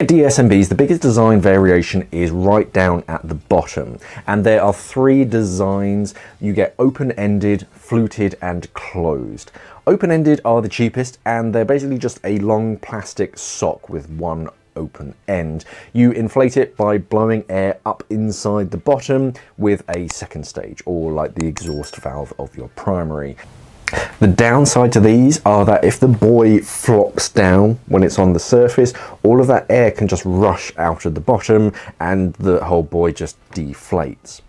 At DSMBs, the biggest design variation is right down at the bottom, and there are three designs. You get open-ended, fluted, and closed. Open-ended are the cheapest, and they're basically just a long plastic sock with one open end. You inflate it by blowing air up inside the bottom with a second stage, or like the exhaust valve of your primary. The downside to these are that if the buoy flops down when it's on the surface, all of that air can just rush out of the bottom and the whole buoy just deflates.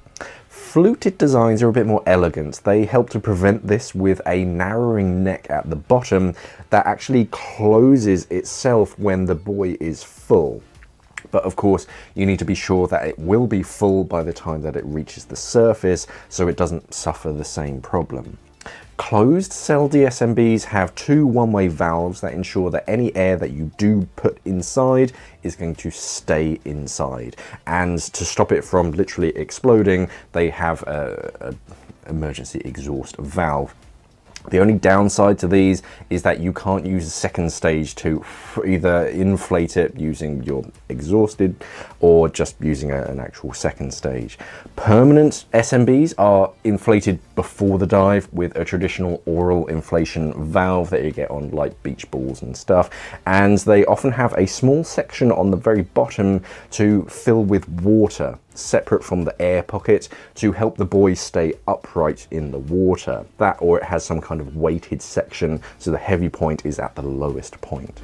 Fluted designs are a bit more elegant. They help to prevent this with a narrowing neck at the bottom that actually closes itself when the buoy is full. But of course, you need to be sure that it will be full by the time that it reaches the surface, so it doesn't suffer the same problem. Closed cell DSMBs have two one-way valves that ensure that any air that you do put inside is going to stay inside. And to stop it from literally exploding, they have an emergency exhaust valve. The only downside to these is that you can't use a second stage to either inflate it using your exhausted or just using an actual second stage. Permanent SMBs are inflated before the dive with a traditional oral inflation valve that you get on like beach balls and stuff, and they often have a small section on the very bottom to fill with water, separate from the air pocket, to help the buoy stay upright in the water. That, or it has some kind of weighted section so the heavy point is at the lowest point.